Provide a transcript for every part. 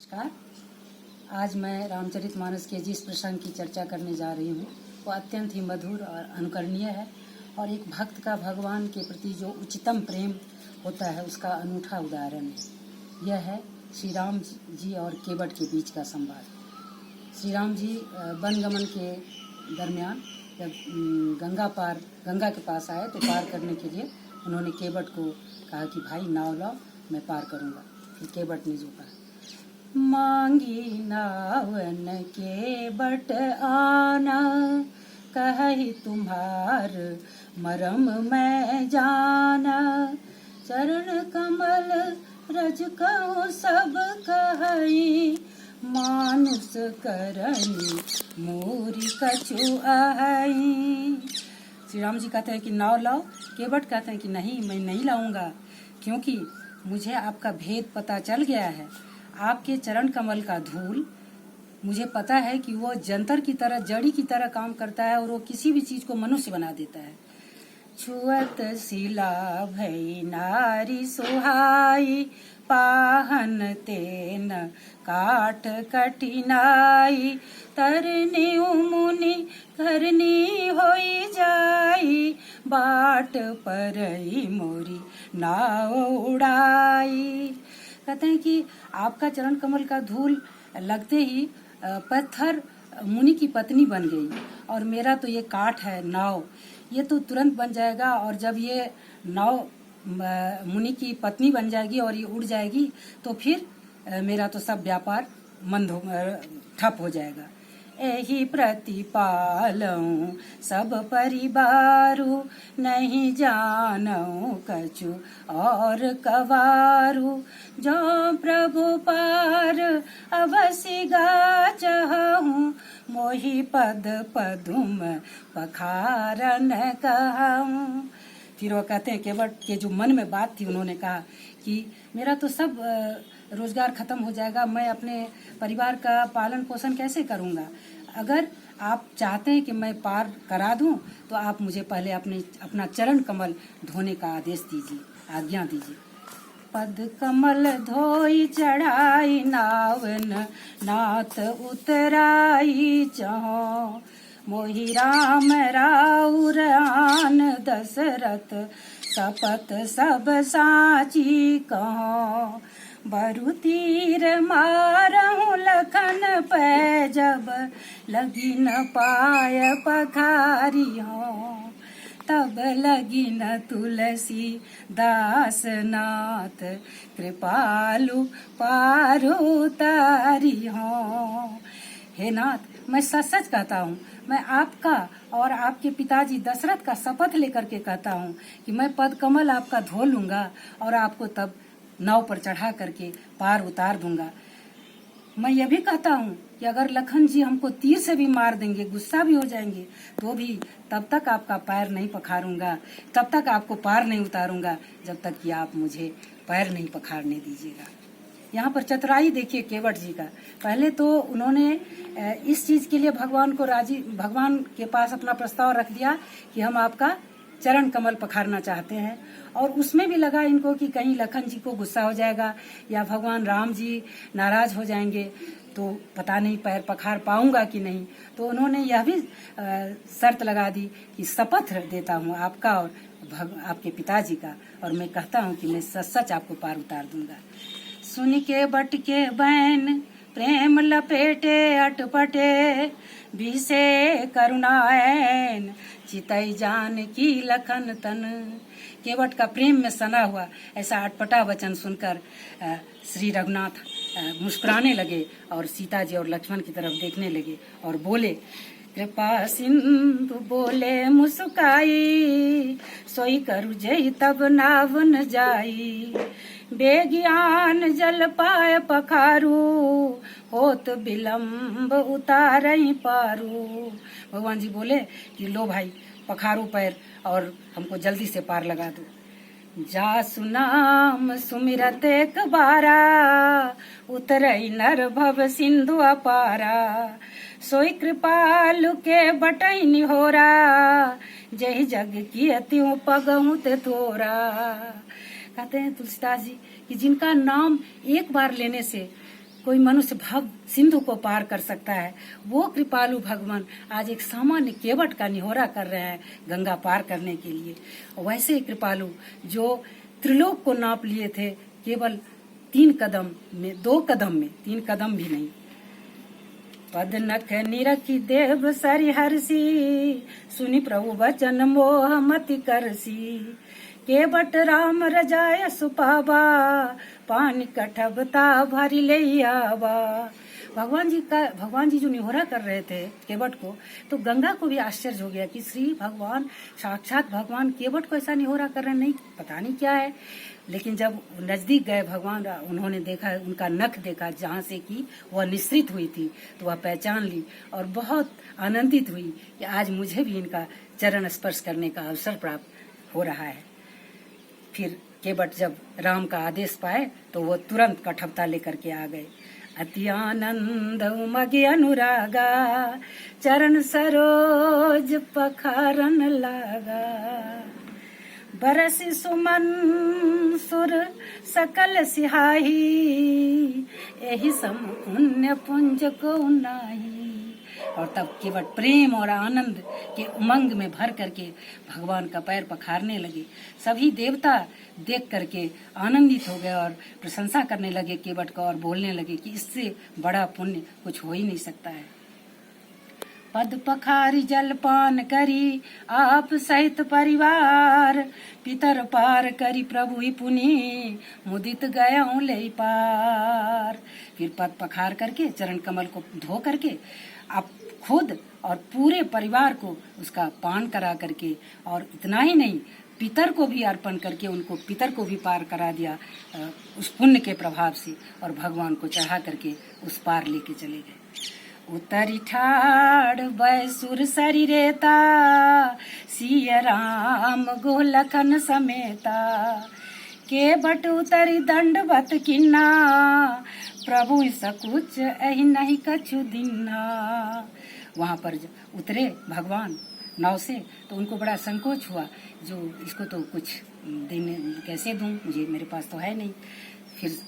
नमस्कार। आज मैं रामचरितमानस के जिस प्रसंग की चर्चा करने जा रही हूँ वो अत्यंत ही मधुर और अनुकरणीय है और एक भक्त का भगवान के प्रति जो उच्चतम प्रेम होता है उसका अनूठा उदाहरण है। यह है श्री राम जी और केवट के बीच का संवाद। श्री राम जी वनगमन के दरमियान जब गंगा के पास आए तो पार करने के लिए उन्होंने केवट को कहा कि भाई नाव लाओ, मैं पार करूँगा। फिर केवट ने जो कहा, मांगी नावन के बट आना, कही तुम्हार मरम मैं जाना। चरण कमल रज कहो सब कही, मानुष करनी मोरी कछु आई। श्री राम जी कहते हैं कि नाव लाओ। केवट कहते हैं कि नहीं, मैं नहीं लाऊंगा, क्योंकि मुझे आपका भेद पता चल गया है। आपके चरण कमल का धूल मुझे पता है कि वो जंतर की तरह, जड़ी की तरह काम करता है और वो किसी भी चीज को मनुष्य बना देता है। छुअत शिला भई नारी सुहाई, पाहन तेन काठ कठिनाई। तरनी मुनि करनी होई जाई, बाट परई मोरी नाव उड़ाई। कहते हैं कि आपका चरण कमल का धूल लगते ही पत्थर मुनि की पत्नी बन गई और मेरा तो ये काठ है नाव, ये तो तुरंत बन जाएगा। और जब ये नाव मुनि की पत्नी बन जाएगी और ये उड़ जाएगी तो फिर मेरा तो सब व्यापार ठप हो जाएगा। एही प्रतिपालऊं सब परिवारु, नहीं जानऊं कछु और कवारु। जो प्रभु पार अवसि गा चाहूं, मोहि पद पदुम पखारन कहूं। फिर वो कहते हैं केवट के जो मन में बात थी, उन्होंने कहा कि मेरा तो सब रोजगार खत्म हो जाएगा, मैं अपने परिवार का पालन पोषण कैसे करूंगा। अगर आप चाहते हैं कि मैं पार करा दूं तो आप मुझे पहले अपना चरण कमल धोने का आदेश दीजिए, आज्ञा दीजिए। पद कमल धोई चढ़ाई, नावन नाथ उतराई चहो। मोहि राम राउर आन दशरथ, शपथ सब साची कहो। बरु तीर मारहूं लखन पै, जब लगी न पाय पखारी हो। तब लगी न तुलसी दास नाथ, कृपालु पारु तारी हो। हे नाथ, मैं सच सच कहता हूँ, मैं आपका और आपके पिताजी दशरथ का शपथ लेकर के कहता हूँ कि मैं पद कमल आपका धो लूंगा और आपको तब नाव पर चढ़ा करके पार उतार दूंगा। मैं यह भी कहता हूँ कि अगर लखन जी हमको तीर से भी मार देंगे, गुस्सा भी हो जाएंगे, तो भी तब तक आपका पैर नहीं पखारूंगा, तब तक आपको पार नहीं उतारूंगा, जब तक कि आप मुझे पैर नहीं पखारने दीजिएगा। यहाँ पर चतुराई देखिए केवट जी का। पहले तो उन्होंने इस चीज के लिए भगवान के पास अपना प्रस्ताव रख दिया कि हम आपका चरण कमल पखारना चाहते हैं, और उसमें भी लगा इनको कि कहीं लखन जी को गुस्सा हो जाएगा या भगवान राम जी नाराज हो जाएंगे तो पता नहीं पैर पखार पाऊंगा कि नहीं। तो उन्होंने यह भी शर्त लगा दी कि शपथ देता हूँ आपका और आपके पिताजी का, और मैं कहता हूँ कि मैं सच सच आपको पार उतार दूंगा। सुन के बट के बैन प्रेम लपेटे अटपटे, विषे करुणाएन चितई जान की लखन तन। केवट का प्रेम में सना हुआ ऐसा अटपटा वचन सुनकर श्री रघुनाथ मुस्कुराने लगे और सीता जी और लक्ष्मण की तरफ देखने लगे और बोले, कृपा सिंधु बोले मुस्काई, सोई करु जय तब नावन जाई। बेगियान जल पाय पखारू, होत विलम्ब उतारई पारू। भगवान जी बोले कि लो भाई पखारू पैर और हमको जल्दी से पार लगा दो। जा सुनाम सुमिरत एक बारा, उतरई नर भव सिंधु अपारा। सोई कृपालु के बटई निहोरा, जय जग की अत्यु पगहु ते तोरा। कहते हैं तुलसीदास जी कि जिनका नाम एक बार लेने से कोई मनुष्य भव सिंधु को पार कर सकता है, वो कृपालु भगवान आज एक सामान्य केवट का निहोरा कर रहे हैं गंगा पार करने के लिए। वैसे ही कृपालु जो त्रिलोक को नाप लिए थे केवल 3 कदम में, 2 कदम में, 3 कदम भी नहीं। पद नख निरखी देव सरि हरसी, सुनि प्रभु वचन मोह मति करसी। केवट राम रजाय सुपावा, पानी कठबता भरी ले आवा। भगवान जी जो निहोरा कर रहे थे केवट को, तो गंगा को भी आश्चर्य हो गया कि श्री भगवान, साक्षात भगवान केवट को ऐसा निहोरा कर रहे हैं, नहीं पता नहीं क्या है। लेकिन जब नजदीक गए भगवान, उन्होंने देखा, उनका नख देखा जहाँ से कि वह निश्रित हुई थी, तो वह पहचान ली और बहुत आनंदित हुई कि आज मुझे भी इनका चरण स्पर्श करने का अवसर प्राप्त हो रहा है। फिर केवट जब राम का आदेश पाए तो वो तुरंत कठपता लेकर के आ गए। अति आनंद उमगे अनुरागा, चरण सरोज पखारन लागा। बरस सुमन सुर सकल सिहाही, यही सम पुण्य पुंज को नाही। और तब केवट प्रेम और आनंद के उमंग में भर करके भगवान का पैर पखारने लगे। सभी देवता देख करके आनंदित हो गए और प्रशंसा करने लगे केवट का, और बोलने लगे कि इससे बड़ा पुण्य कुछ हो ही नहीं सकता है। पद पखारी जलपान करी आप सहित परिवार, पितर पार करी प्रभु ही पुनि, मुदित गया ले पार। फिर पद पखार करके चरण कमल को धो करके आप खुद और पूरे परिवार को उसका पान करा करके, और इतना ही नहीं, पितर को भी अर्पण करके उनको, पितर को भी पार करा दिया उस पुण्य के प्रभाव से, और भगवान को चढ़ा करके उस पार लेके चले गए। उतरी ठाड़ बैसुर शरीरेता, सिय राम गोलखन समेता। केवट उतरी दंडवत किन्ना, प्रभु सकुच एहि नहीं कछु दिन्ना। वहाँ पर उतरे भगवान नाव से, तो उनको बड़ा संकोच हुआ, जो इसको तो कुछ देने कैसे दूं, मुझे, मेरे पास तो है नहीं। फिर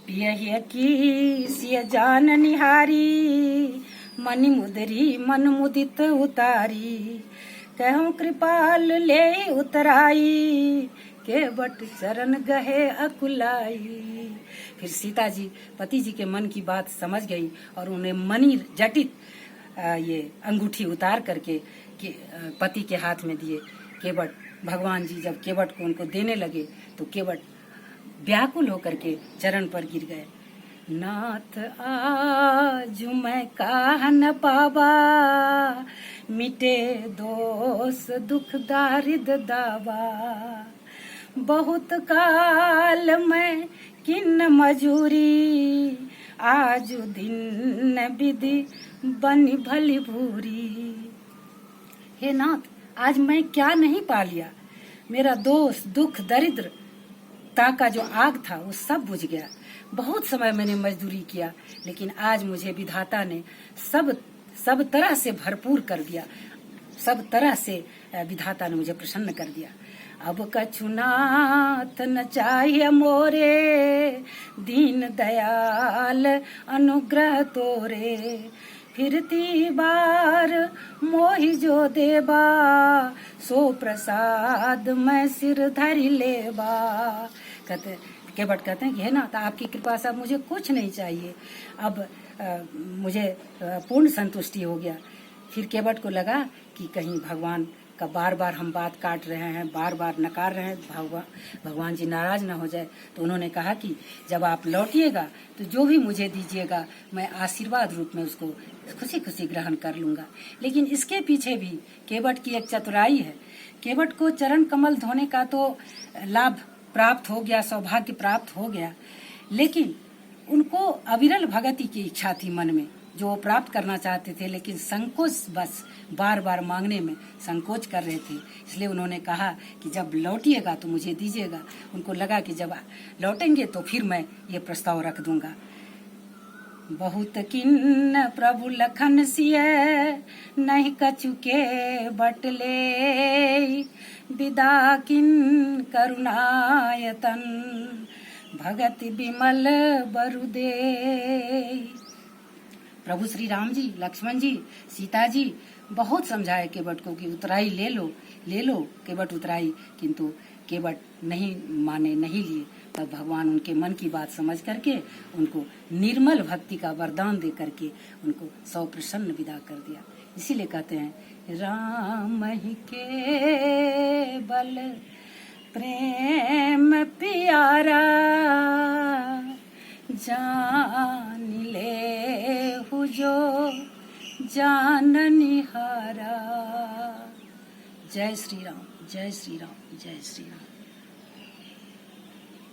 पियहिया की सिय जान निहारी, मनि मुदरी मन मुदित उतारी। कहूँ कृपाल ले उतराई, केवट चरण गहे अकुलाई। फिर सीता जी पति जी के मन की बात समझ गई और उन्हें मणि जटित ये अंगूठी उतार करके पति के हाथ में दिए। केवट, भगवान जी जब केवट को उनको देने लगे तो केवट व्याकुल होकर के चरण पर गिर गए। नाथ आज मैं काह न पावा, मिटे दोष दुख दारिद दावा। बहुत काल में किन्न मजूरी, आज दिन विधि बनी भली भूरी। हे नाथ, आज मैं क्या नहीं पा लिया, मेरा दोष दुख दरिद्र ता का जो आग था वो सब बुझ गया। बहुत समय मैंने मजदूरी किया, लेकिन आज मुझे विधाता ने सब तरह से भरपूर कर दिया, सब तरह से विधाता ने मुझे प्रसन्न कर दिया। अब कछु नाथ न चाहिए मोरे, दीन दयाल अनुग्रह तोरे। फिरती बार मोहि जो देबा, सो प्रसाद मैं सिर धरि लेबा। केवट कहते हैं कि है ना, तो आपकी कृपा से अब मुझे कुछ नहीं चाहिए, अब मुझे पूर्ण संतुष्टि हो गया। फिर केवट को लगा कि कहीं भगवान का बार बार हम बात काट रहे हैं, बार बार नकार रहे हैं, भगवान जी नाराज ना हो जाए। तो उन्होंने कहा कि जब आप लौटिएगा तो जो भी मुझे दीजिएगा मैं आशीर्वाद रूप में उसको खुशी खुशी ग्रहण कर लूंगा। लेकिन इसके पीछे भी केवट की एक चतुराई है। केवट को चरण कमल धोने का तो लाभ प्राप्त हो गया, सौभाग्य प्राप्त हो गया, लेकिन उनको अविरल भगति की इच्छा थी मन में, जो वो प्राप्त करना चाहते थे, लेकिन संकोच, बस बार बार मांगने में संकोच कर रहे थे। इसलिए उन्होंने कहा कि जब लौटिएगा तो मुझे दीजिएगा। उनको लगा कि जब लौटेंगे तो फिर मैं ये प्रस्ताव रख दूंगा। बहुत किन्न प्रभु लखन सिय, नहीं कछु के बटले। विदा किन करुणायतन, भगत विमल बरुदे। प्रभु श्री राम जी, लक्ष्मण जी, सीता जी बहुत समझाए केवट को कि उतराई ले लो केवट उतराई, किंतु केवट नहीं माने, नहीं लिए। तब भगवान उनके मन की बात समझ करके उनको निर्मल भक्ति का वरदान दे करके उनको सौ प्रसन्न विदा कर दिया। इसीलिए कहते हैं राम ही के बल प्रेम प्यारा, जान ले जो जाननिहारा। जय श्री राम, जय श्री राम, जय श्री राम।